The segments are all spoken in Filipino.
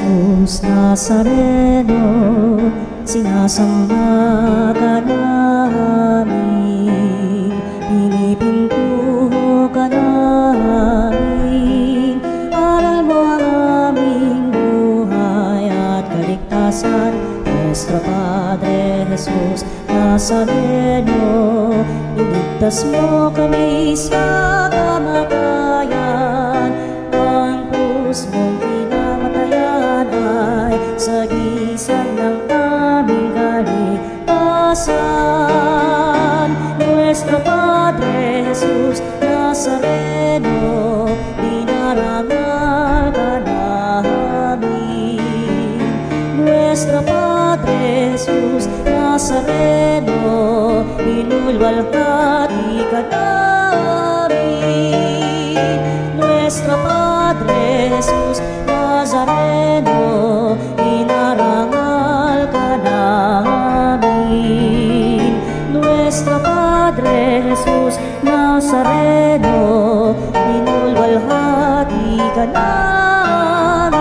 Jesus Nazareno, sinasamba ka namin, pinipintuho ka namin, aral mo ang aming buhay at kaligtasan. Nuestro Padre Jesus Nazareno, iligtas mo kami sa kamatayan, ang krus mong pinamatayan ay sagisag ng aming kaligtasan. Nuestro Padre Jesus Nazareno, dinarangal ka namin. Nuestro Padre Jesus Nazareno, inulwalhati ka namin. Nuestro Padre Jesus Nazareno, inarangal ka namin. Nuestro Padre Jesus Nazareno, inulwalhati ka namin.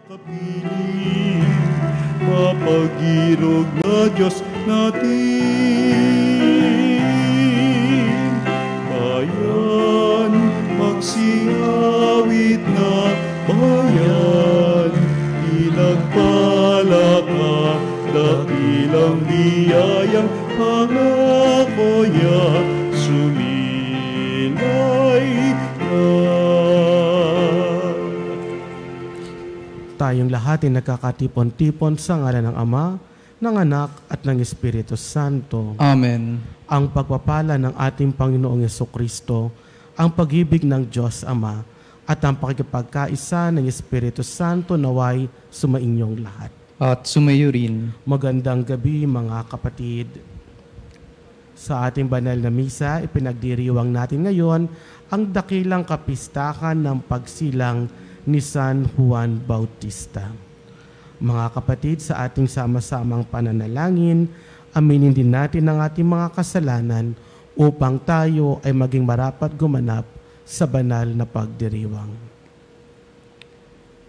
Kapiling, mapag-irog na Diyos natin. Bayan, magsiawit na bayan, ilagpalaka, dakilang biyayang pangako niya, sumilay na. Tayong lahat ay nagkakatipon-tipon sa ngalan ng Ama, ng Anak, at ng Espiritu Santo. Amen. Ang pagpapala ng ating Panginoong Jesucristo, ang pag-ibig ng Diyos Ama, at ang pakikipagkaisa ng Espiritu Santo naway sumainyong lahat. At sumayo rin. Magandang gabi mga kapatid. Sa ating banal na misa, ipinagdiriwang natin ngayon ang dakilang kapistahan ng pagsilang ni San Juan Bautista. Mga kapatid, sa ating sama-samang pananalangin, aminin din natin ang ating mga kasalanan upang tayo ay maging marapat gumanap sa banal na pagdiriwang.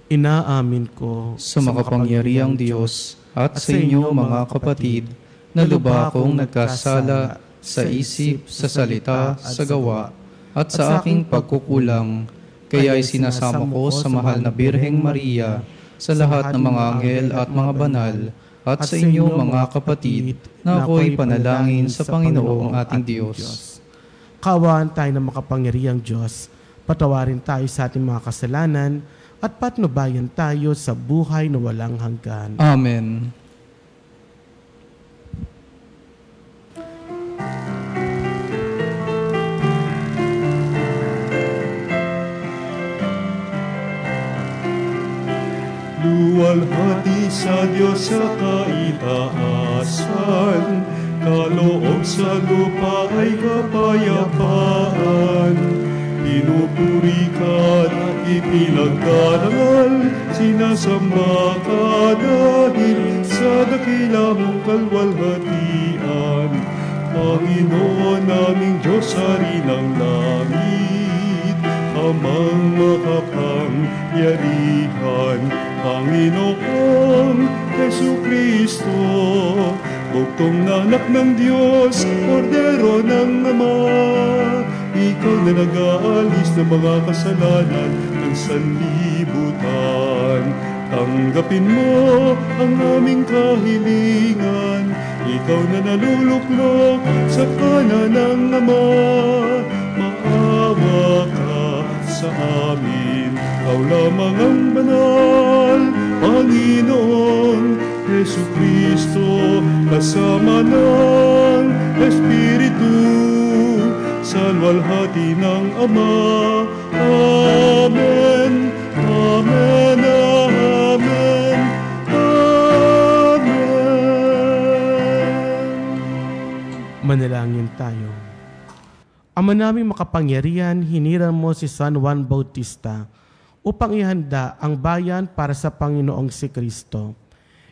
Inaamin ko sa makapangyarihang Diyos at sa inyo mga kapatid, na lubha akong nagkasala sa isip, sa salita, sa gawa, at sa aking pagkukulang. Kaya ay sinasama ko sa mahal na Birheng Maria, sa lahat ng mga anghel at mga banal, at sa inyo mga kapatid, na ako'y panalangin sa Panginoong ating Diyos. Kaawaan tayo ng makapangyarihang Diyos, patawarin tayo sa ating mga kasalanan, at patnubayan tayo sa buhay na walang hanggan. Amen. Luwalhati sa Diyos sa kaitaasan, kaloob sa lupa ay kapayapaan. Pinupuri ka at ipinagdarangal, sinasamba ka dahil sa dakila mong kalwalhatian. Panginoon naming Diyos, Hari ng langit, Amang makapangyarihan, Panginoong Jesucristo, bugtong na anak ng Diyos, Kordero ng Ama. Ikaw na nag-aalis ng mga kasalanan ng sanlibutan. Tanggapin mo ang aming kahilingan, ikaw na naluluklok sa kanan ng Ama. Maawa ka sa amin, ikaw lamang ang banal, Panginoon Jesucristo, kasama ng Espiritu salwalhati ng Ama. Amen, Amen, Amen, Amen. Manalangin tayo. Ama naming makapangyarihan, hiniran mo si San Juan Bautista upang ihanda ang bayan para sa Panginoong si Kristo.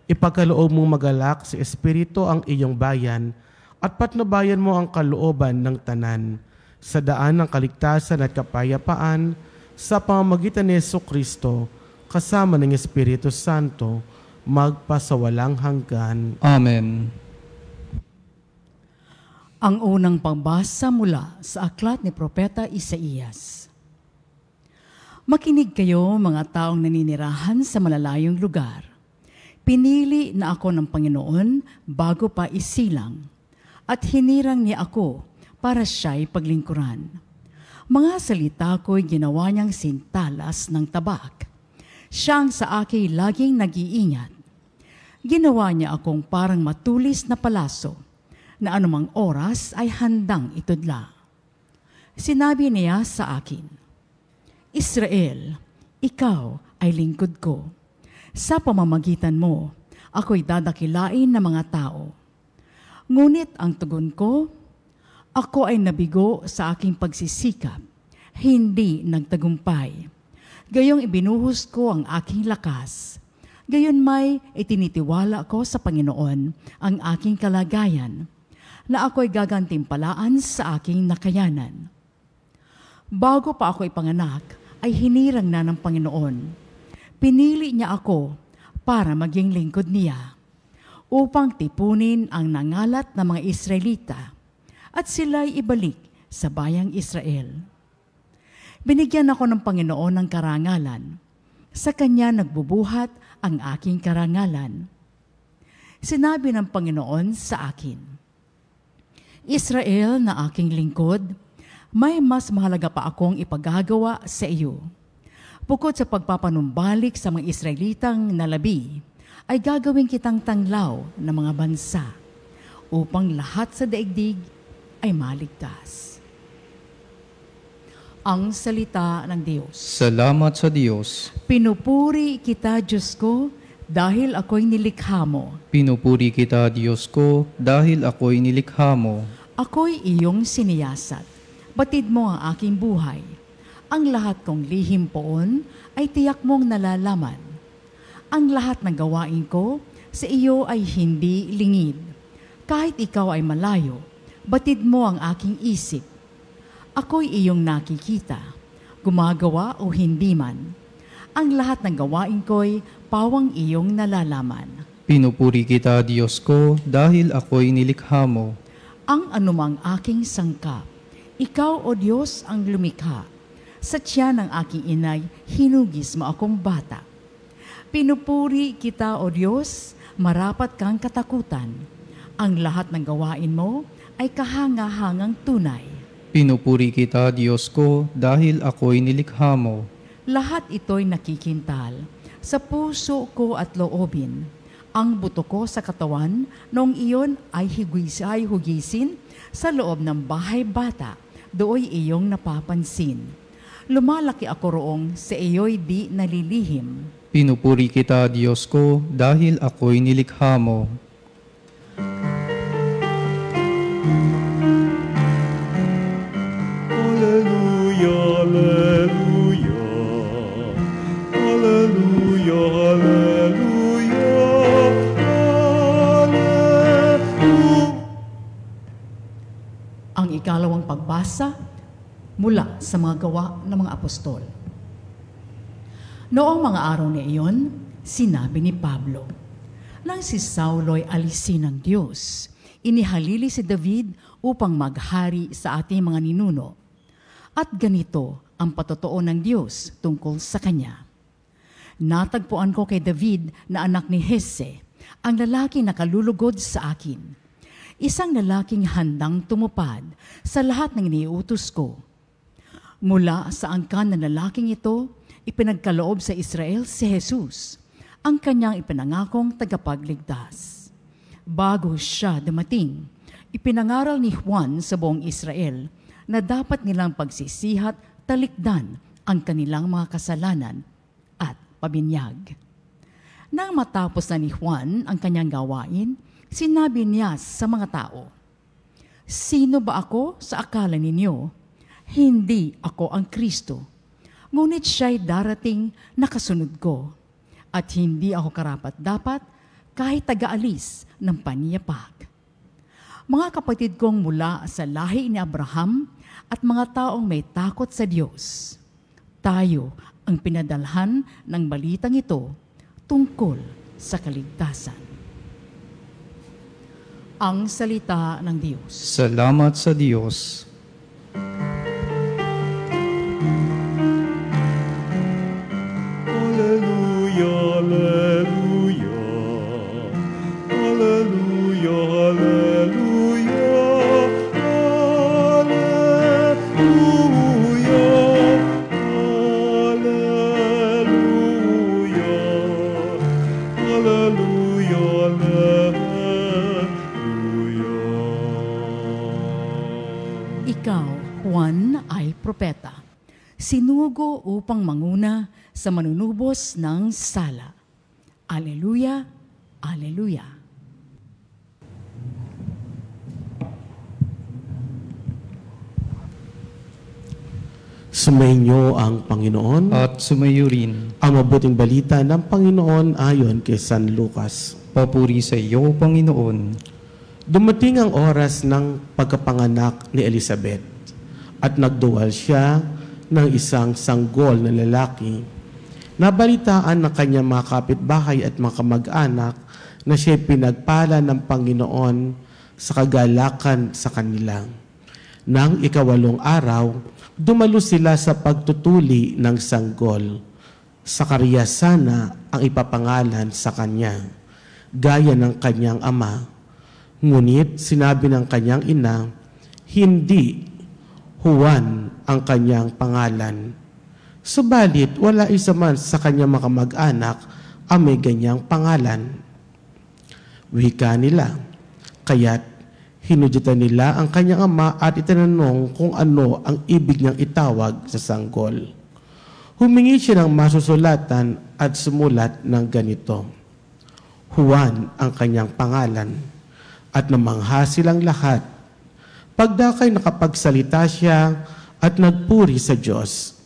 Ipagkaloob mong magalak sa Espiritu ang iyong bayan at patnubayan mo ang kalooban ng tanan sa daan ng kaligtasan at kapayapaan sa pamamagitan ni Jesucristo kasama ng Espiritu Santo magpasawalang hanggan. Amen. Ang unang pagbasa mula sa aklat ni Propeta Isaías. Makinig kayo mga taong naninirahan sa malalayong lugar. Pinili na ako ng Panginoon bago pa isilang, at hinirang niya ako para siya'y paglingkuran. Mga salita ko'y ginawa niyang sintalas ng tabak. Siyang sa akin laging nag-iingat. Ginawa niya akong parang matulis na palaso, na anumang oras ay handang itudla. Sinabi niya sa akin, Israel, ikaw ay lingkod ko. Sa pamamagitan mo, ako'y dadakilain ng mga tao. Ngunit ang tugon ko, ako ay nabigo sa aking pagsisikap, hindi nagtagumpay. Gayong ibinuhos ko ang aking lakas. Gayon may itinitiwala ko sa Panginoon ang aking kalagayan, na ako'y gagantimpalaan sa aking nakayanan. Bago pa ako ipanganak, ay hinirang na ng Panginoon. Pinili niya ako para maging lingkod niya, upang tipunin ang nangalat ng mga Israelita, at sila'y ibalik sa bayang Israel. Binigyan ako ng Panginoon ng karangalan. Sa Kanya nagbubuhat ang aking karangalan. Sinabi ng Panginoon sa akin, Israel na aking lingkod, may mas mahalaga pa akong ipagagawa sa iyo. Bukod sa pagpapanumbalik sa mga Israelitang nalabi, ay gagawin kitang tanglaw ng mga bansa, upang lahat sa daigdig ay maligtas. Ang salita ng Diyos. Salamat sa Diyos. Pinupuri kita, Diyos ko, dahil ako'y nilikha mo. Pinupuri kita, Diyos ko, dahil ako'y nilikha mo. Ako'y iyong siniyasat. Batid mo ang aking buhay. Ang lahat kong lihim poon ay tiyak mong nalalaman. Ang lahat ng gawain ko sa iyo ay hindi lingid. Kahit ikaw ay malayo, batid mo ang aking isip. Ako'y iyong nakikita, gumagawa o hindi man. Ang lahat ng gawain ko'y pawang iyong nalalaman. Pinupuri kita, Diyos ko, dahil ako'y nilikha mo. Ang anumang aking sangkap, ikaw, O Diyos, ang lumikha. Sa tiyan ng aking inay, hinugis mo akong bata. Pinupuri kita, O Diyos, marapat kang katakutan. Ang lahat ng gawain mo ay kahanga-hangang tunay. Pinupuri kita, Diyos ko, dahil ako'y nilikha mo. Lahat ito'y nakikintal sa puso ko at loobin. Ang buto ko sa katawan, noong iyon ay hugisin sa loob ng bahay bata, dooy iyong napapansin. Lumalaki ako roong sa iyo'y di nalilihim. Pinupuri kita, Diyos ko, dahil ako'y nilikha mo. Alleluia, Alleluia, Alleluia, Alleluia, Alleluia. Ang ikalawang pagbasa mula sa mga gawa ng mga apostol. Noong mga araw na iyon, sinabi ni Pablo, nang si Saulo'y alisin ng Diyos, inihalili si David upang maghari sa ating mga ninuno. At ganito ang patotoo ng Diyos tungkol sa kanya. Natagpuan ko kay David na anak ni Jesse, ang lalaki na kalulugod sa akin. Isang lalaking handang tumupad sa lahat ng iniutos ko. Mula sa angkan ng lalaking ito, ipinagkaloob sa Israel si Jesus, ang kanyang ipinangakong tagapagligtas. Bago siya dumating, ipinangaral ni Juan sa buong Israel na dapat nilang pagsisihat talikdan ang kanilang mga kasalanan at pabinyag. Nang matapos na ni Juan ang kanyang gawain, sinabi niya sa mga tao, "Sino ba ako sa akala ninyo? Hindi ako ang Kristo. Ngunit siya'y darating na kasunod ko, at hindi ako karapat-dapat kahit taga-alis ng paniyapak." Mga kapatid kong mula sa lahi ni Abraham at mga taong may takot sa Diyos, tayo ang pinadalhan ng balitang ito tungkol sa kaligtasan. Ang salita ng Diyos. Salamat sa Diyos. Alleluia, alleluia. Alleluia, alleluia. Alleluia. Alleluia. Alleluia, alleluia. Ikaw, Juan, ay propeta. Sinugo upang manguna sa manunubos ng sala. Alleluia, alleluia. Sumainyo ang Panginoon. At sumayo rin. Ang mabuting balita ng Panginoon ayon kay San Lucas. Papuri sa iyo, Panginoon. Dumating ang oras ng pagkapanganak ni Elizabeth at nagduwal siya ng isang sanggol na lalaki. Nabalitaan ng kanyang mga kapitbahay at mga kamag-anak na siya'y pinagpala ng Panginoon sa kagalakan sa kanila. Nang 8 araw, dumalo sila sa pagtutuli ng sanggol. Sakarias sana ang ipapangalan sa kanya, gaya ng kanyang ama. Ngunit sinabi ng kanyang ina, hindi Juan ang kanyang pangalan. Subalit wala isa man sa kanyang mga kamag-anak ang may ganyang pangalan. Wika nila, kaya't hinudyatan nila ang kanyang ama at itinanong kung ano ang ibig niyang itawag sa sanggol. Humingi siya ng masusulatan at sumulat ng ganito, Juan ang kanyang pangalan, at namangha silang lahat. Pagdakay nakapagsalita siya at nagpuri sa Diyos.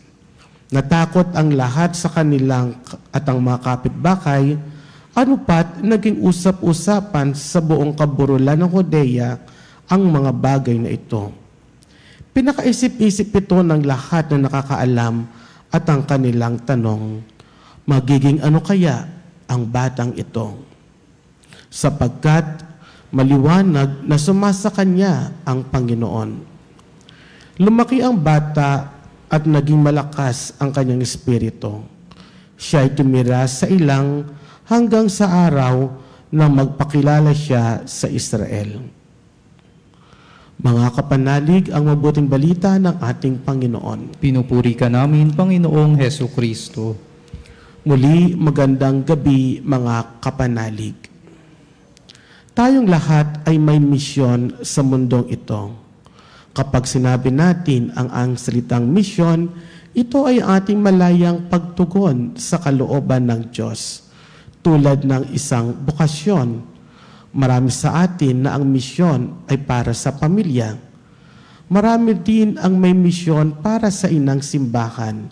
Natakot ang lahat sa kanilang at ang mga kapitbahay, ano pat naging usap-usapan sa buong kaburulan ng Judea ang mga bagay na ito. Pinakaisip-isip ito ng lahat na nakakaalam at ang kanilang tanong, magiging ano kaya ang batang ito? Sapagkat maliwanag na sumasa kanya ang Panginoon. Lumaki ang bata at naging malakas ang kanyang espiritu. Siya ay tumira sa ilang hanggang sa araw na magpakilala siya sa Israel. Mga kapanalig, ang mabuting balita ng ating Panginoon. Pinupuri ka namin, Panginoong Heso Kristo. Muli, magandang gabi mga kapanalig. Tayong lahat ay may misyon sa mundong ito. Kapag sinabi natin ang salitang misyon, ito ay ating malayang pagtugon sa kalooban ng Diyos. Tulad ng isang bukasyon, marami sa atin na ang misyon ay para sa pamilya. Marami din ang may misyon para sa inang simbahan.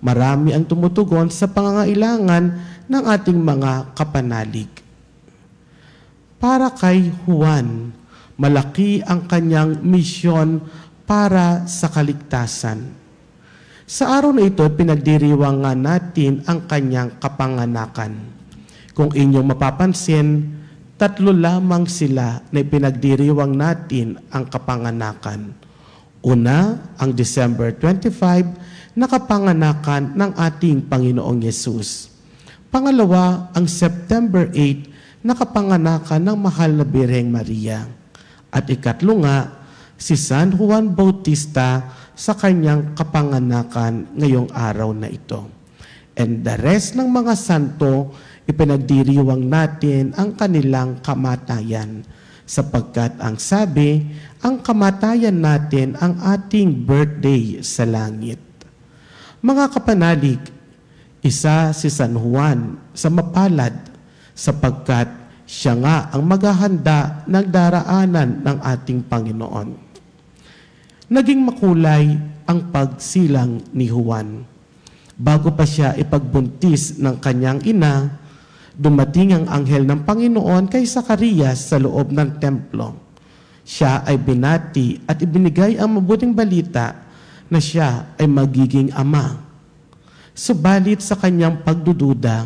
Marami ang tumutugon sa pangangailangan ng ating mga kapanalig. Para kay Juan, malaki ang kanyang misyon para sa kaligtasan. Sa araw na ito, pinagdiriwangan natin ang kanyang kapanganakan. Kung inyong mapapansin, 3 lamang sila na pinagdiriwang natin ang kapanganakan. Una, ang December 25 na kapanganakan ng ating Panginoong Yesus. Pangalawa, ang September 8 na kapanganakan ng mahal na Birheng Maria. At ikatlo nga, si San Juan Bautista sa kanyang kapanganakan ngayong araw na ito. And the rest ng mga santo, ipinagdiriwang natin ang kanilang kamatayan, sapagkat ang sabi ang kamatayan natin ang ating birthday sa langit. Mga kapanalig, isa si San Juan sa mapalad sapagkat siya nga ang maghahanda ng daraanan ng ating Panginoon. Naging makulay ang pagsilang ni Juan. Bago pa siya ipagbuntis ng kanyang ina, dumating ang anghel ng Panginoon kay Zacarias sa loob ng templo. Siya ay binati at ibinigay ang mabuting balita na siya ay magiging ama. Subalit sa kanyang pagdududa,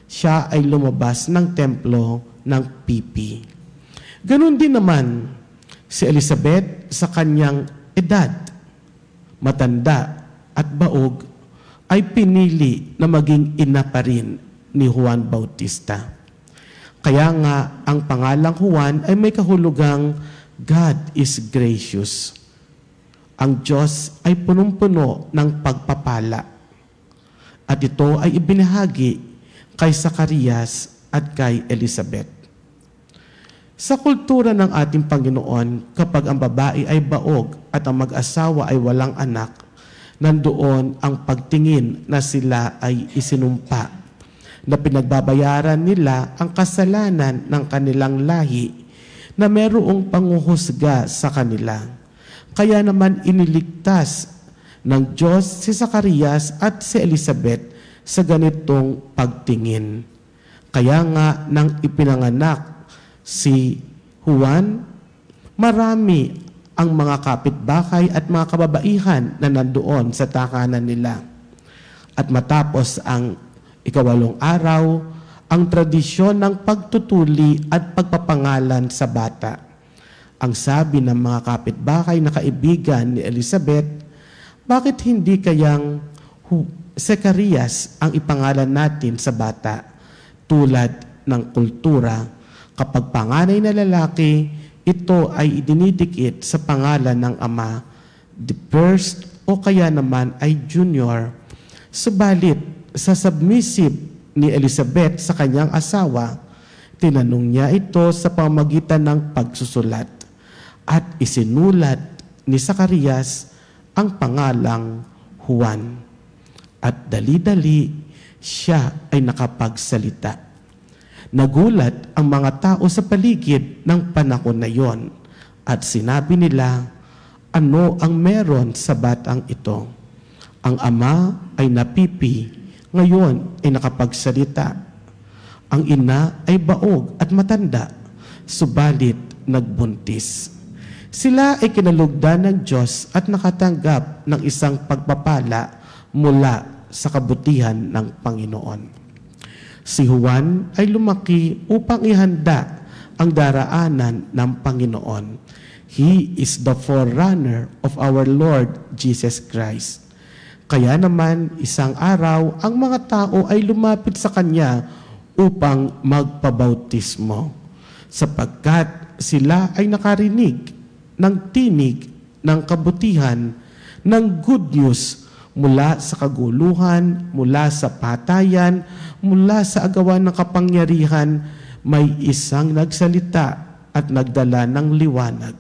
siya ay lumabas ng templo ng pipi. Ganon din naman si Elizabeth sa kanyang edad, matanda at baog, ay pinili na maging ina pa rin ni Juan Bautista. Kaya nga ang pangalang Juan ay may kahulugang God is gracious. Ang Diyos ay punong-puno ng pagpapala. At ito ay ibinahagi kay Zacarias at kay Elizabeth. Sa kultura ng ating Panginoon, kapag ang babae ay baog at ang mag-asawa ay walang anak, nandoon ang pagtingin na sila ay isinumpa, na pinagbabayaran nila ang kasalanan ng kanilang lahi na merong panguhusga sa kanila. Kaya naman iniligtas ng Diyos si Zacarias at si Elizabeth sa ganitong pagtingin. Kaya nga nang ipinanganak si Juan, marami ang mga kapitbahay at mga kababaihan na nandoon sa takanan nila. At matapos ang 8 araw, ang tradisyon ng pagtutuli at pagpapangalan sa bata. Ang sabi ng mga kapitbahay na kaibigan ni Elizabeth, bakit hindi kayang Zacarias ang ipangalan natin sa bata? Tulad ng kultura, kapag panganay na lalaki, ito ay idinidikit sa pangalan ng ama, the first o kaya naman ay junior. Subalit, sa submissive ni Elizabeth sa kanyang asawa, tinanong niya ito sa pamamagitan ng pagsusulat at isinulat ni Zacarias ang pangalang Juan. At dali-dali siya ay nakapagsalita. Nagulat ang mga tao sa paligid ng panahon na iyon at sinabi nila, ano ang meron sa batang ito? Ang ama ay napipi, ngayon ay nakapagsalita. Ang ina ay baog at matanda, subalit nagbuntis. Sila ay kinalugdan ng Diyos at nakatanggap ng isang pagpapala mula sa kabutihan ng Panginoon. Si Juan ay lumaki upang ihanda ang daraanan ng Panginoon. He is the forerunner of our Lord Jesus Christ. Kaya naman, isang araw, ang mga tao ay lumapit sa Kanya upang magpabautismo, sapagkat sila ay nakarinig ng tinig ng kabutihan, ng good news mula sa kaguluhan, mula sa patayan, mula sa agawan ng kapangyarihan. May isang nagsalita at nagdala ng liwanag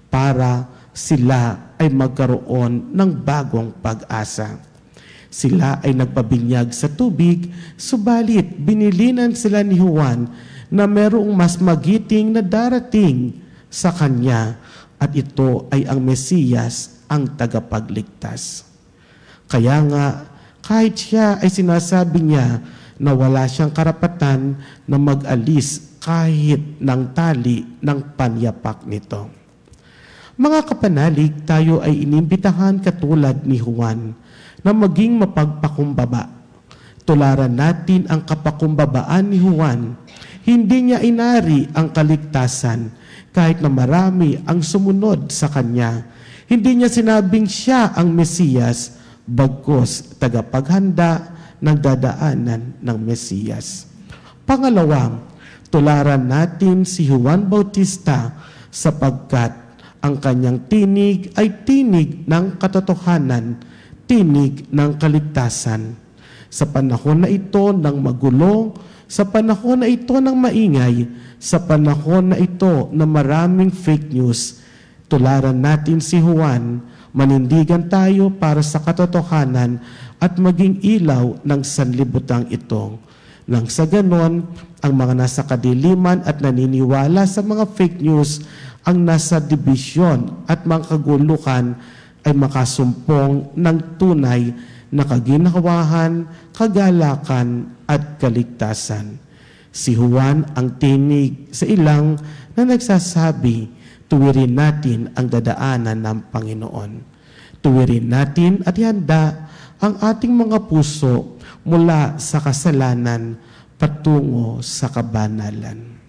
para sila ay magkaroon ng bagong pag-asa. Sila ay nagpabinyag sa tubig, subalit binilinan sila ni Juan na merong mas magiting na darating sa kanya, at ito ay ang Mesiyas, ang tagapagligtas. Kaya nga, kahit siya ay sinasabi niya na wala siyang karapatan na mag-alis kahit ng tali ng panyapak nito. Mga kapanalig, tayo ay inimbitahan katulad ni Juan na maging mapagpakumbaba. Tularan natin ang kapakumbabaan ni Juan. Hindi niya inari ang kaligtasan kahit na marami ang sumunod sa kanya. Hindi niya sinabing siya ang Mesiyas, bagkus tagapaghanda ng dadaanan ng Mesiyas. Pangalawa, tularan natin si Juan Bautista sapagkat ang kanyang tinig ay tinig ng katotohanan, tinig ng kaligtasan. Sa panahon na ito ng magulo, sa panahon na ito ng maingay, sa panahon na ito na maraming fake news, Tularan natin si Juan, manindigan tayo para sa katotohanan at maging ilaw ng sanlibutan ito. Nang sa ganon, ang mga nasa kadiliman at naniniwala sa mga fake news, ang nasa dibisyon at mga kaguluhan ay makasumpong ng tunay na kaginhawahan, kagalakan at kaligtasan. Si Juan ang tinig sa ilang na nagsasabi, tuwirin natin ang dadaanan ng Panginoon. Tuwirin natin at ihanda ang ating mga puso mula sa kasalanan patungo sa kabanalan.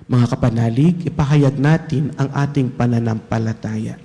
Mga kapanalig, ipahayag natin ang ating pananampalataya.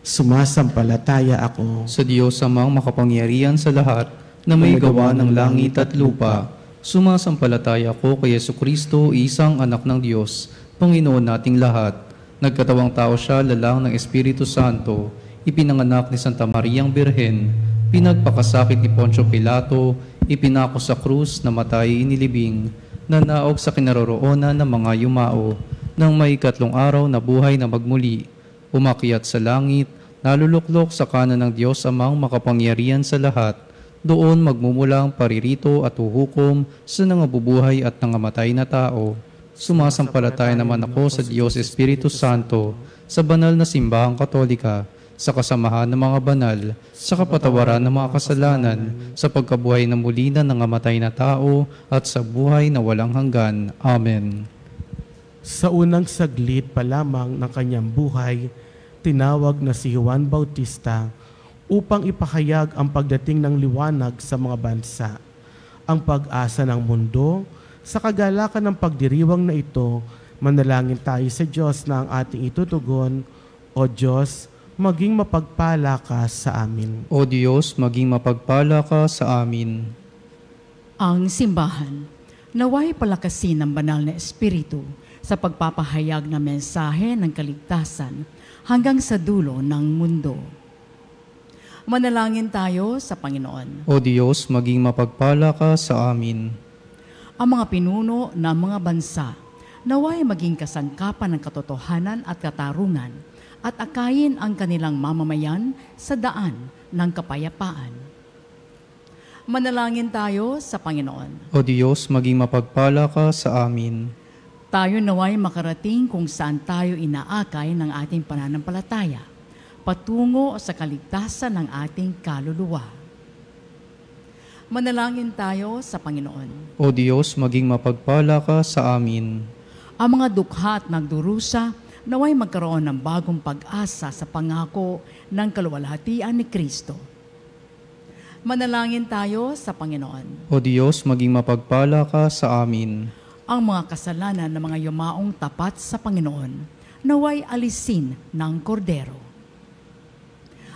Sumasampalataya ako Sa Diyos amang makapangyarihan sa lahat, na may gawa ng langit at lupa. Sumasampalataya ako kay Jesucristo, isang anak ng Diyos, Panginoon nating lahat. Nagkatawang tao siya, lalang ng Espiritu Santo, ipinanganak ni Santa Mariang Birhen, pinagpakasakit ni Poncio Pilato, ipinako sa krus, namatay, inilibing, nanaog sa kinaroroonan ng mga yumao, nang may 3 araw na buhay na magmuli, umakyat sa langit, naluluklok sa kanan ng Diyos amang makapangyarihan sa lahat, doon magmumulang paririto at huhukom sa nangabubuhay at nangamatay na tao. Sumasampalataya naman ako sa Diyos Espiritu Santo, sa banal na simbahang katolika, sa kasamahan ng mga banal, sa kapatawaran ng mga kasalanan, sa pagkabuhay na muli na nangamatay na tao, at sa buhay na walang hanggan. Amen. Sa unang saglit pa lamang ng kanyang buhay, tinawag na si Juan Bautista upang ipahayag ang pagdating ng liwanag sa mga bansa, ang pag-asa ng mundo. Sa kagalakan ng pagdiriwang na ito, manalangin tayo sa Diyos na ang ating itutugon. O Diyos, maging mapagpala ka sa amin. O Diyos, maging mapagpala ka sa amin. Ang simbahan, naway palakasin ng banal na Espiritu sa pagpapahayag ng mensahe ng kaligtasan hanggang sa dulo ng mundo. Manalangin tayo sa Panginoon. O Diyos, maging mapagpala ka sa amin. Ang mga pinuno ng mga bansa, naway maging kasangkapan ng katotohanan at katarungan at akayin ang kanilang mamamayan sa daan ng kapayapaan. Manalangin tayo sa Panginoon. O Diyos, maging mapagpala ka sa amin. Tayo naway makarating kung saan tayo inaakay ng ating pananampalataya, patungo sa kaligtasan ng ating kaluluwa. Manalangin tayo sa Panginoon. O Diyos, maging mapagpala ka sa amin. Ang mga dukha at nagdurusa, naway magkaroon ng bagong pag-asa sa pangako ng kaluwalhatian ni Kristo. Manalangin tayo sa Panginoon. O Diyos, maging mapagpala ka sa amin. Ang mga kasalanan ng mga yumaong tapat sa Panginoon, naway alisin ng kordero.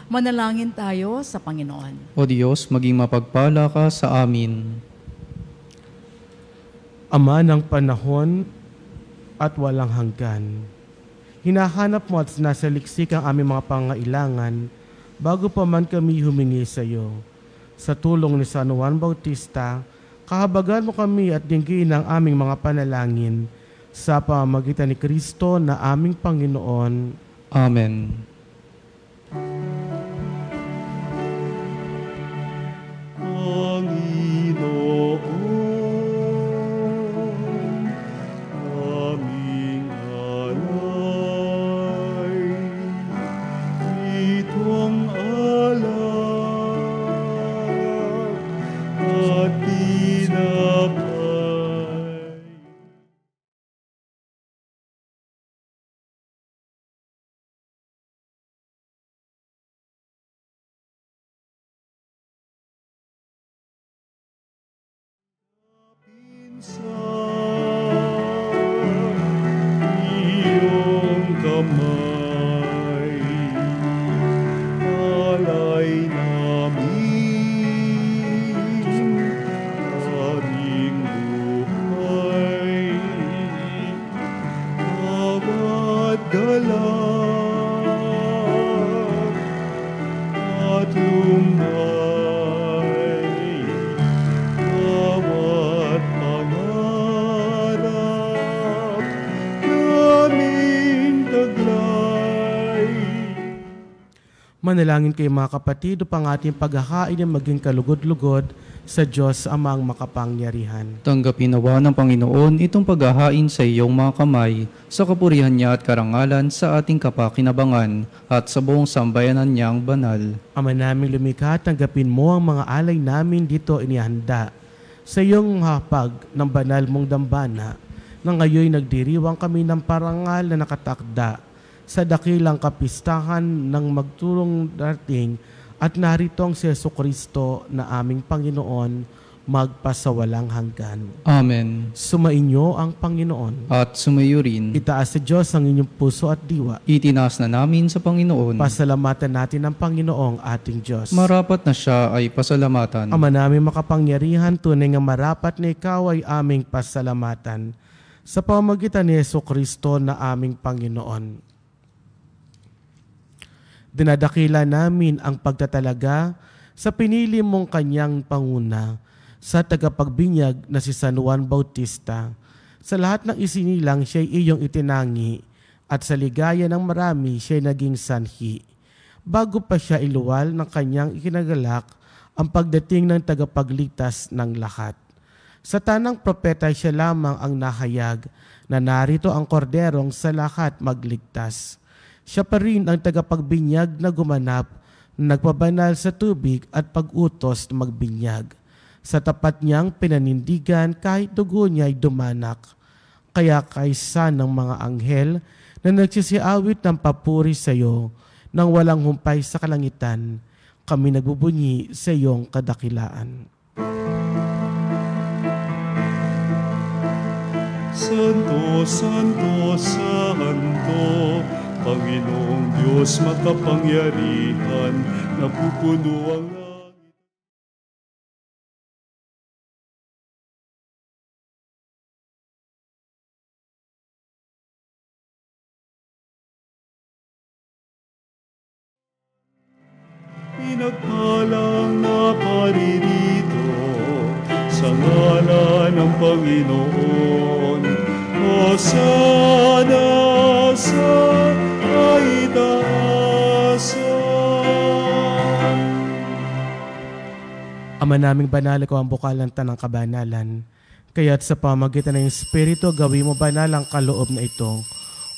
Manalangin tayo sa Panginoon. O Diyos, maging mapagpala ka sa amin. Ama ng panahon at walang hanggan, hinahanap mo at nasa liksik ang aming mga pangailangan bago pa man kami humingi sa iyo. Sa tulong ni San Juan Bautista, kahabagan mo kami at dinggin ang aming mga panalangin sa pamamagitan ni Kristo na aming Panginoon. Amen. Bawat pangarap Manalangin kayo mga kapatid upang ating paghahain ay maging kalugod-lugod sa Diyos Amang makapangyarihan. Tanggapin nawa ng Panginoon itong paghahain sa iyong mga kamay, sa kapurihan niya at karangalan sa ating kapakinabangan at sa buong sambayanan niyang banal. Ama namin lumikha, tanggapin mo ang mga alay namin dito inihanda sa iyong hapag ng banal mong dambana, na ngayon nagdiriwang kami ng parangal na nakatakda sa dakilang kapistahan ng magturong dating, at narito ang si Jesucristo na aming Panginoon magpasawalang hanggan. Amen. Sumainyo ang Panginoon. At sumayo rin. Itaas sa Diyos ang inyong puso at diwa. Itinaas na namin sa Panginoon. Pasalamatan natin ang Panginoong ating Diyos. Marapat na siya ay pasalamatan. Ama namin makapangyarihan, tunay nga marapat na ikaw ay aming pasalamatan sa pamamagitan ni Jesucristo na aming Panginoon. Dinadakila namin ang pagtatalaga sa pinili mong kanyang panguna, sa tagapagbinyag na si San Juan Bautista. Sa lahat ng isinilang siya'y iyong itinangi, at sa ligaya ng marami siya'y naging sanhi. Bago pa siya iluwal ng kanyang ikinagalak ang pagdating ng tagapagligtas ng lahat. Sa tanang propeta siya lamang ang nahayag na narito ang korderong sa lahat magligtas. Siya pa rin ang tagapagbinyag na gumanap, nagpabanal sa tubig at pag-utos na magbinyag. Sa tapat niyang pinanindigan kahit dugo niya ay dumanak. Kaya kaysa ng mga anghel na nagsisiawit ng papuri sa iyo nang walang humpay sa kalangitan, kami nagbubunyi sa iyong kadakilaan. Santo, Santo, Santo, Panginoong Diyos makapangyarihan, napupuno ang langit. Pinagpalang na paririto sa ngalan ng Panginoon. Hosana sa kaitaasan. Ama naming banal, ikaw ang bukal ng tanang kabanalan. Kaya't sa pamagitan ng Espiritu, gawin mo banal ang kaloob na ito,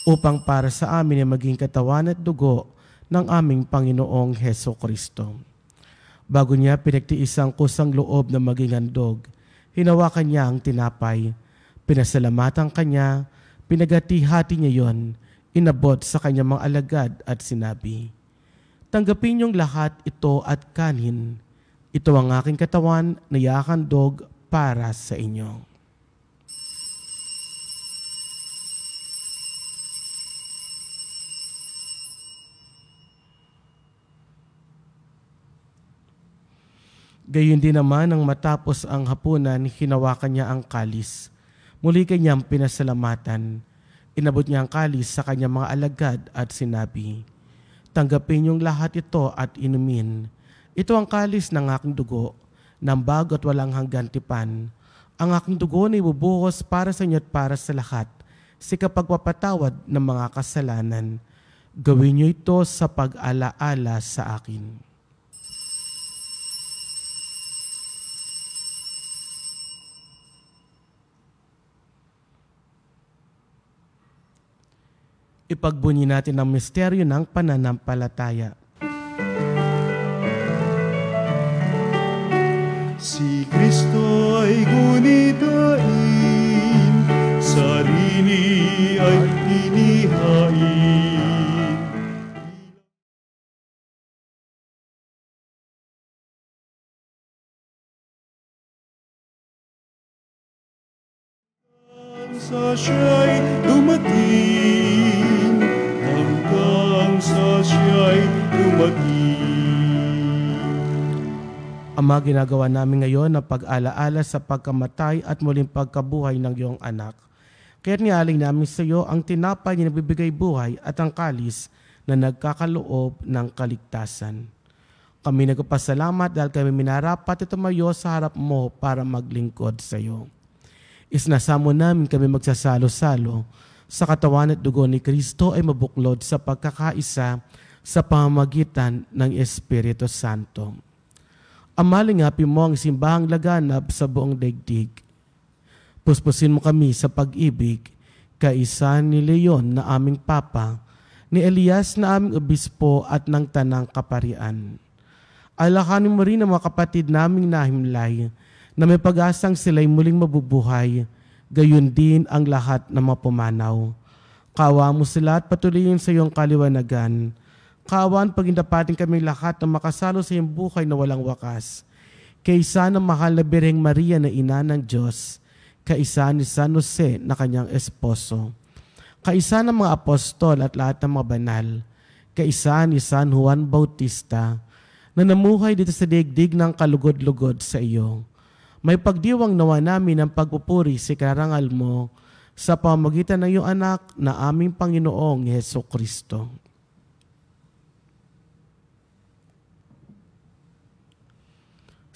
upang para sa amin ay maging katawan at dugo ng aming Panginoong Hesukristo. Bago niya pinagtiis ang kusang loob na maging handog, hinawakan niya ang tinapay, pinasalamatan kanya, pinagati-hati niya yon, inabot sa kanyang mga alagad at sinabi, "Tanggapin niyong lahat ito at kanin. Ito ang aking katawan na ihahandog para sa inyo." Gayon din naman nang matapos ang hapunan, hinawakan niya ang kalis. Muli kanyang pinasalamatan. Inabot niya ang kalis sa kanyang mga alagad at sinabi, "Tanggapin niyong lahat ito at inumin. Ito ang kalis ng aking dugo, ng bago at walang hanggan tipan. Ang aking dugo na ibubuhos para sa inyo at para sa lahat, sa kapagpapatawad ng mga kasalanan. Gawin niyo ito sa pag-alaala sa akin." Ipagbunyi natin ang misteryo ng pananampalataya. Si Kristo ay gunitain, sarili ay inihain. Sa siya'y dumating, hanggang sa siya'y dumating. Ama, ginagawa namin ngayon na pag-alaala sa pagkamatay at muling pagkabuhay ng iyong anak. Kaya't nialing namin sa iyo ang tinapay na nagbibigay buhay at ang kalis na nagkakaloob ng kaligtasan. Kami nagpasalamat dahil kami minarapat at tumayo sa harap mo para maglingkod sa iyo. Isnasamo namin kami magsasalo-salo sa katawan at dugo ni Kristo ay mabuklod sa pagkakaisa sa pamamagitan ng Espiritu Santo. Amalingapin mo ang simbahang laganap sa buong daigdig. Puspusin mo kami sa pag-ibig, kaisa ni Leon na aming Papa, ni Elias na aming Obispo at ng Tanang Kaparian. Alakanin mo rin ang mga kapatid naming nahimlay na may pag-asang sila'y muling mabubuhay, gayon din ang lahat na mapumanaw. Kaawa mo sila at patuloyin sa iyong kaliwanagan. Kaawaan pagindapatin kami lahat na makasalo sa iyong buhay na walang wakas. Kaisa ng mahal na Birheng Maria na ina ng Diyos, kaisa ni San Jose na kanyang esposo, kaisa ng mga apostol at lahat ng mga banal, kaisa ni San Juan Bautista, na namuhay dito sa daigdig ng kalugod-lugod sa iyo. May pagdiwang nawa namin ang pagpupuri sa karangal mo sa pamamagitan ng iyong anak na aming Panginoong Heso Kristo.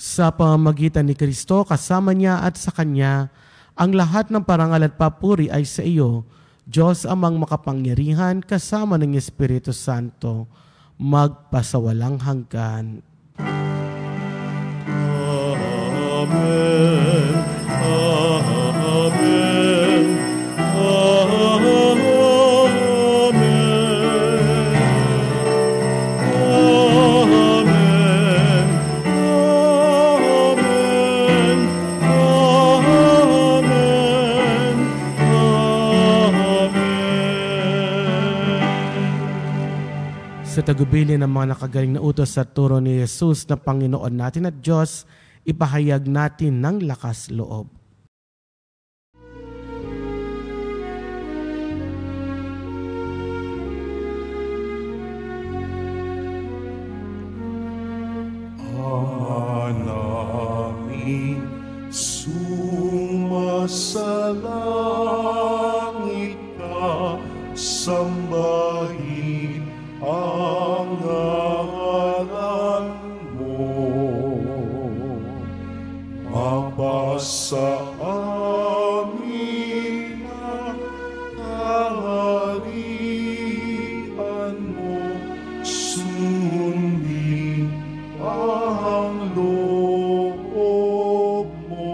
Sa pamamagitan ni Kristo, kasama niya at sa Kanya, ang lahat ng parangal at papuri ay sa iyo, Diyos amang makapangyarihan, kasama ng Espiritu Santo, magpasawalang hanggan. Amen. Amen. Amen. Sa tagubilin ng mga nakagaling na utos sa turo ni Jesus na Panginoon natin at Diyos, ipahayag natin ng lakas loob. Ama namin, sumasalangit ka, sambahin ang ngalan mo. Mapasa amin ang kaharian mo, sundin ang loob mo.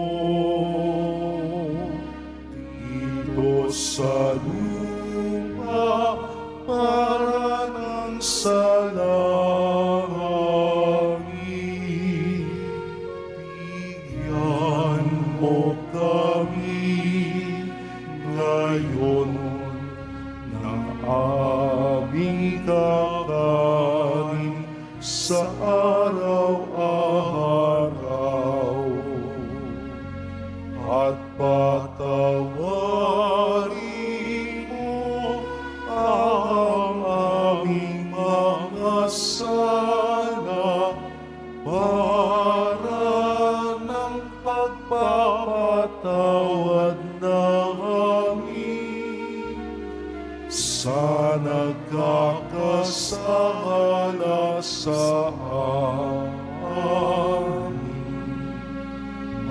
Dito sa lupa para ng sa langit, bigyan mo kami ngayon ng aming kakanin sa araw-araw, at patawarin mo ang aming mga sala para ng pagpapatawad namin sa nagkakasala sa amin,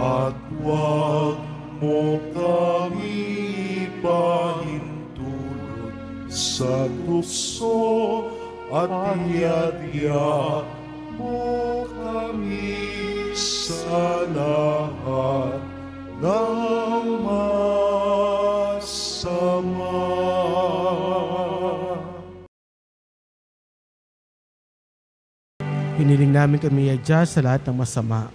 at huwag mo kami pahintulot sa tukso, at iadya mo kami sa lahat ng masama. Hiniling namin kami adya sa lahat ng masama.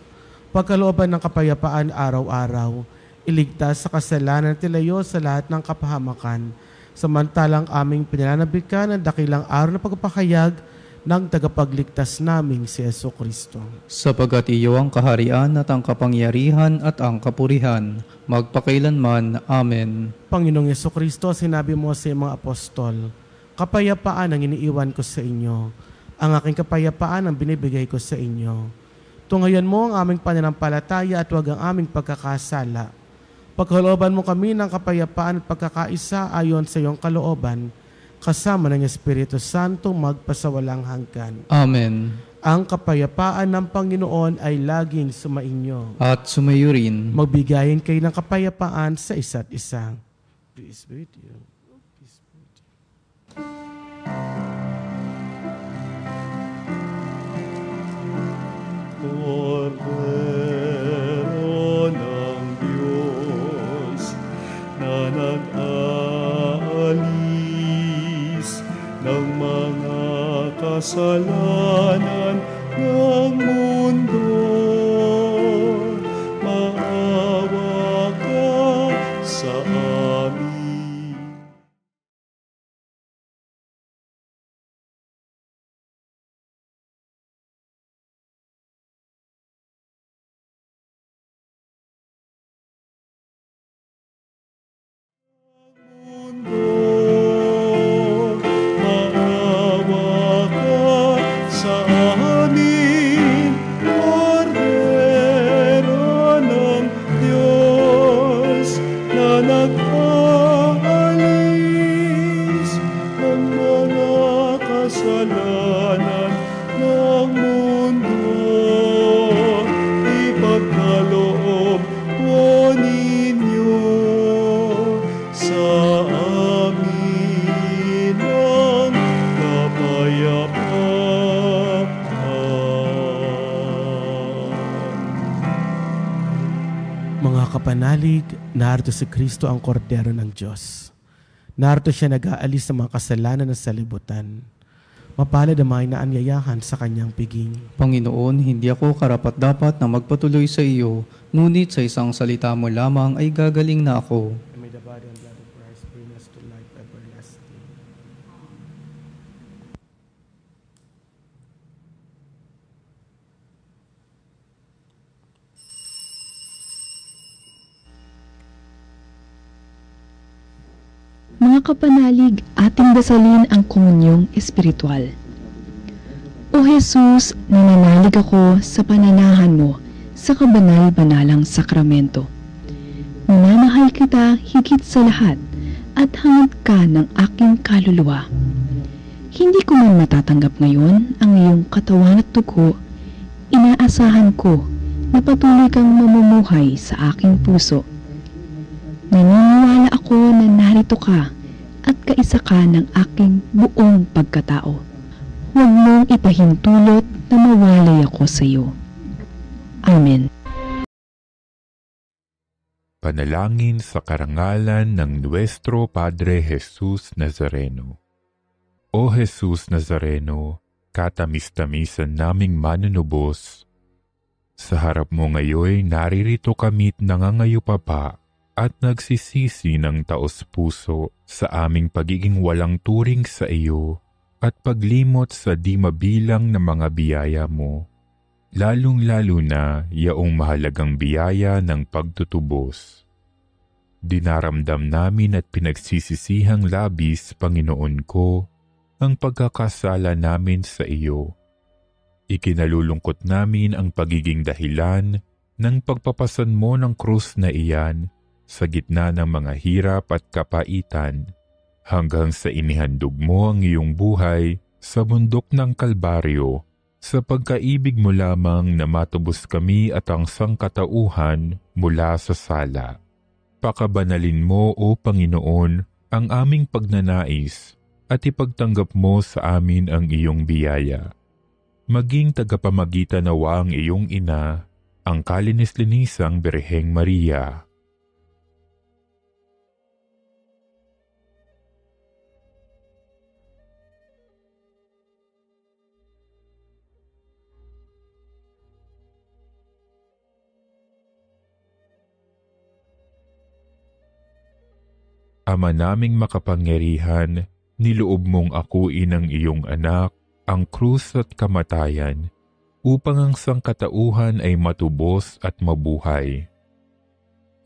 Pagkalooban ng kapayapaan araw-araw, iligtas sa kasalanan at ilayo sa lahat ng kapahamakan, samantalang aming pinananabikan ang dakilang araw na pagpapahayag ng tagapagligtas naming si Heso Kristo. Sapagkat iyo ang kaharian at ang kapangyarihan at ang kapurihan, magpakailanman. Amen. Panginoong Heso Kristo, sinabi mo sa mga apostol, kapayapaan ang iniiwan ko sa inyo. Ang aking kapayapaan ang binibigay ko sa inyo. Tungayan mo ang aming pananampalataya at huwag ang aming pagkakasala. Pagkalooban mo kami ng kapayapaan at pagkakaisa ayon sa iyong kalooban, kasama ng Espiritu Santo magpasawalang hanggan. Amen. Ang kapayapaan ng Panginoon ay laging sumainyo. At sumayo rin. Magbigayin kayo ng kapayapaan sa isa't isa. Peace be with you. Peace be with you. Mga kapanalig, narito si Kristo ang kordero ng Diyos. Narito siya nag-aalis ng mga kasalanan ng salibutan. Mapalad ang mga inaanyayahan sa kanyang piging. Panginoon, hindi ako karapat-dapat na magpatuloy sa iyo, ngunit sa isang salita mo lamang ay gagaling na ako. May the body and blood of Christ bring us to life everlasting. Mga kapanalig, ating dasalin ang komunyong espiritual. O Jesus, nananalig ako sa pananahan mo sa kabanal-banalang sakramento. Minamahal kita higit sa lahat at hangad ka ng aking kaluluwa. Hindi ko man matatanggap ngayon ang iyong katawan at dugo, inaasahan ko na patuloy kang mamumuhay sa aking puso. Naniniwala ako na narito ka at kaisa ka ng aking buong pagkatao. Huwag mong ipahintulot na mawalay ako sa iyo. Amen. Panalangin sa karangalan ng Nuestro Padre Jesus Nazareno. O Jesus Nazareno, katamis-tamisan naming manunubos, sa harap mo ngayon naririto kami't nangangayupapa at nagsisisi ng taos-puso sa aming pagiging walang turing sa iyo at paglimot sa di mabilang na mga biyaya mo, lalong-lalo na yaong mahalagang biyaya ng pagtutubos. Dinaramdam namin at pinagsisisihang labis, Panginoon ko, ang pagkakasala namin sa iyo. Ikinalulungkot namin ang pagiging dahilan ng pagpapasan mo ng krus na iyan sa gitna ng mga hirap at kapaitan, hanggang sa inihandog mo ang iyong buhay sa bundok ng Kalbaryo, sa pagkaibig mo lamang na matubos kami at ang sangkatauhan mula sa sala. Pakabanalin mo, O Panginoon, ang aming pagnanais at ipagtanggap mo sa amin ang iyong biyaya. Maging tagapamagitan nawa ang iyong ina, ang kalinis-linisang Birheng Maria. Ama naming makapangyarihan, niloob mong akuin ang iyong anak, ang krus at kamatayan, upang ang sangkatauhan ay matubos at mabuhay.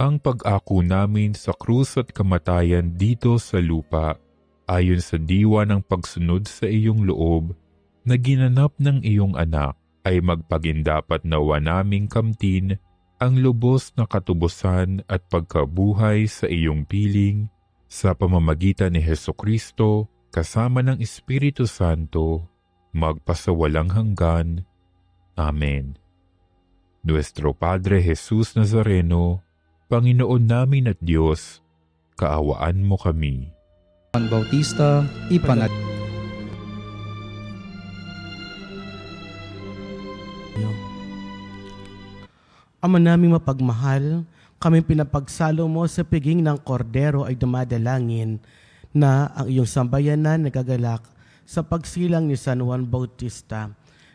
Ang pag-ako namin sa krus at kamatayan dito sa lupa, ayon sa diwa ng pagsunod sa iyong loob, na ginanap ng iyong anak, ay magpagindapat nawa naming kamtin ang lubos na katubusan at pagkabuhay sa iyong piling, sa pamamagitan ni Hesukristo, kasama ng Espiritu Santo, magpasawalang hanggan. Amen. Nuestro Padre Jesus Nazareno, Panginoon namin at Diyos, kaawaan mo kami. Juan Bautista, ipanat. Ama naming mapagmahal, kami pinapagsalo mo sa piging ng kordero ay dumadalangin na ang iyong sambayanan nagagalak sa pagsilang ni San Juan Bautista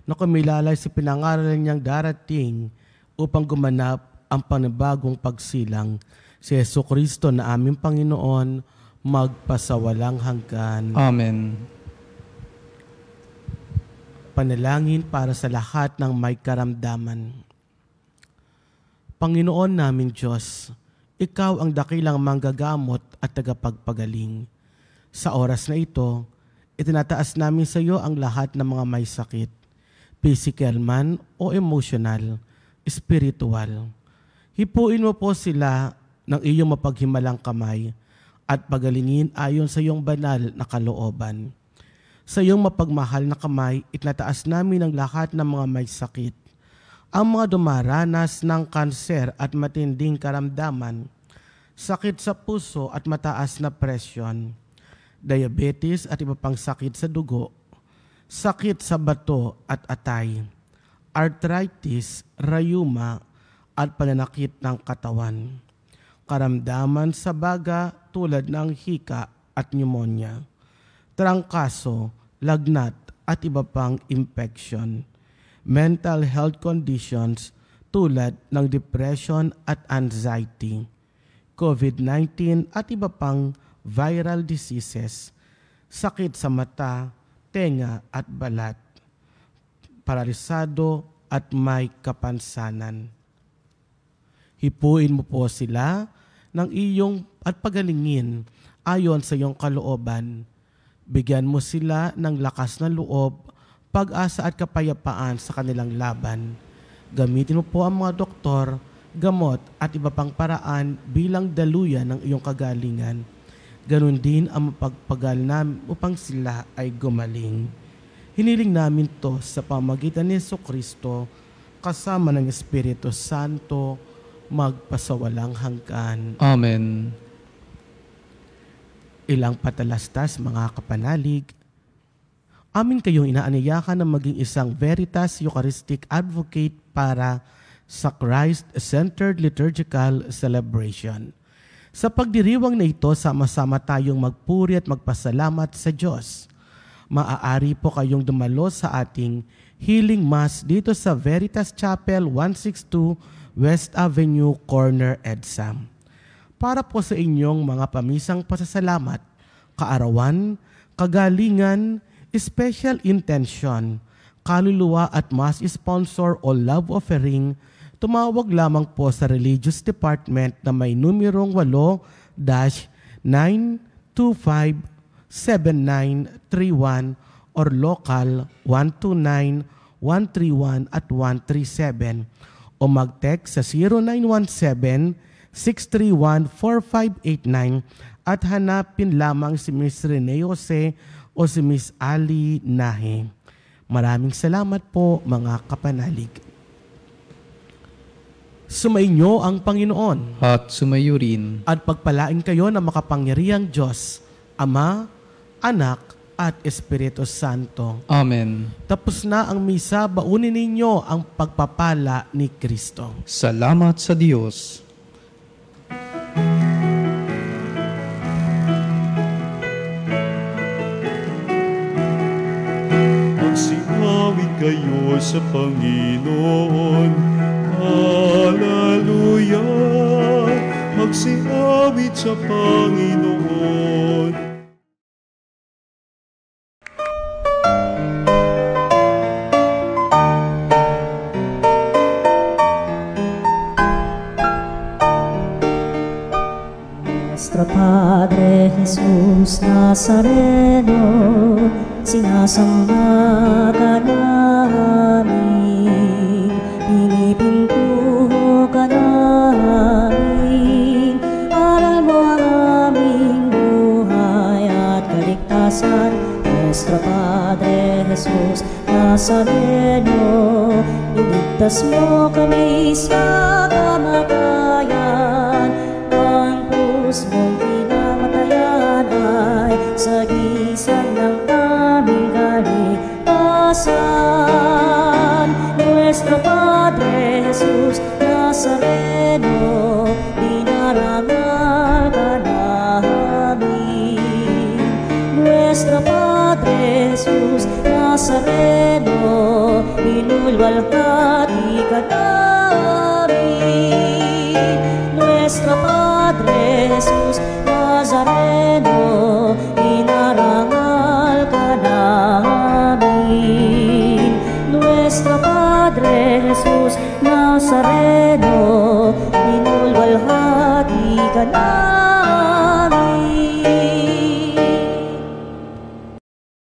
na kumilalay sa pinangaralan niyang darating upang gumanap ang panibagong pagsilang si Jesucristo na aming Panginoon magpasawalang hanggan. Amen. Panalangin para sa lahat ng may karamdaman. Panginoon naming Diyos, Ikaw ang dakilang manggagamot at tagapagpagaling. Sa oras na ito, itinataas namin sa iyo ang lahat ng mga may sakit, physical man o emotional, spiritual. Hipuin mo po sila ng iyong mapaghimalang kamay at pagalingin ayon sa iyong banal na kalooban. Sa iyong mapagmahal na kamay, itinataas namin ang lahat ng mga may sakit, ang mga dumaranas ng kanser at matinding karamdaman, sakit sa puso at mataas na presyon, diabetes at iba pang sakit sa dugo, sakit sa bato at atay, arthritis, rayuma, at pananakit ng katawan. Karamdaman sa baga tulad ng hika at pneumonia, trangkaso, lagnat at iba pang infection. Mental health conditions tulad ng depression at anxiety, COVID-19 at iba pang viral diseases, sakit sa mata, tenga at balat, paralisado at may kapansanan. Hipuin mo po sila ng iyong at pagalingin ayon sa iyong kalooban. Bigyan mo sila ng lakas na loob, pag-asa at kapayapaan sa kanilang laban. Gamitin mo po ang mga doktor, gamot at iba pang paraan bilang daluyan ng iyong kagalingan. Ganon din ang mapagpagal namin upang sila ay gumaling. Hiniling namin to sa pamagitan ni Jesucristo kasama ng Espiritu Santo magpasawalang hanggan. Amen. Ilang patalastas, mga kapanalig. Amin kayong inaaniyakan na maging isang Veritas Eucharistic Advocate para sa Christ-Centered Liturgical Celebration. Sa pagdiriwang na ito, sama-sama tayong magpuri at magpasalamat sa Diyos. Maaari po kayong dumalo sa ating Healing Mass dito sa Veritas Chapel 162 West Avenue, Corner, EDSA. Para po sa inyong mga pamisang pasasalamat, kaarawan, kagalingan, special intention, kaluluwa at mass sponsor o love offering, tumawag lamang po sa Religious Department na may numerong 8-925-7931 or local 129-131 at 137 o mag-text sa 0917-631-4589 at hanapin lamang si Ms. Rene Jose o si Ms. Ali Nahe. Maraming salamat po, mga kapanalig. Sumainyo ang Panginoon. At sumayo rin. At pagpalain kayo ng makapangyarihang Diyos, Ama, Anak, at Espiritu Santo. Amen. Tapos na ang misa, baunin ninyo ang pagpapala ni Kristo. Salamat sa Diyos. Magsingawit kayo sa Panginoon. Hallelujah! Magsingawit sa Panginoon. Nuestro Padre Jesus Nazareno, sinasamba ka namin, pinipintuho ka namin, aral mo ang aming buhay at kaligtasan. Nuestro Padre Jesus Nazareno, iligtas mo kami sa kamatayan. Mong pinamatayan ay sagisag ng aming kaligtasan. Nuestro Padre Jesus Nazareno, dinarangal ka namin. Nuestro Padre Jesus Nazareno, inulwalhati ka namin. Nuestro Padre Jesus Nazareno, inarangal ka namin. Nuestro Padre Jesus Nazareno, inulwalhati ka namin.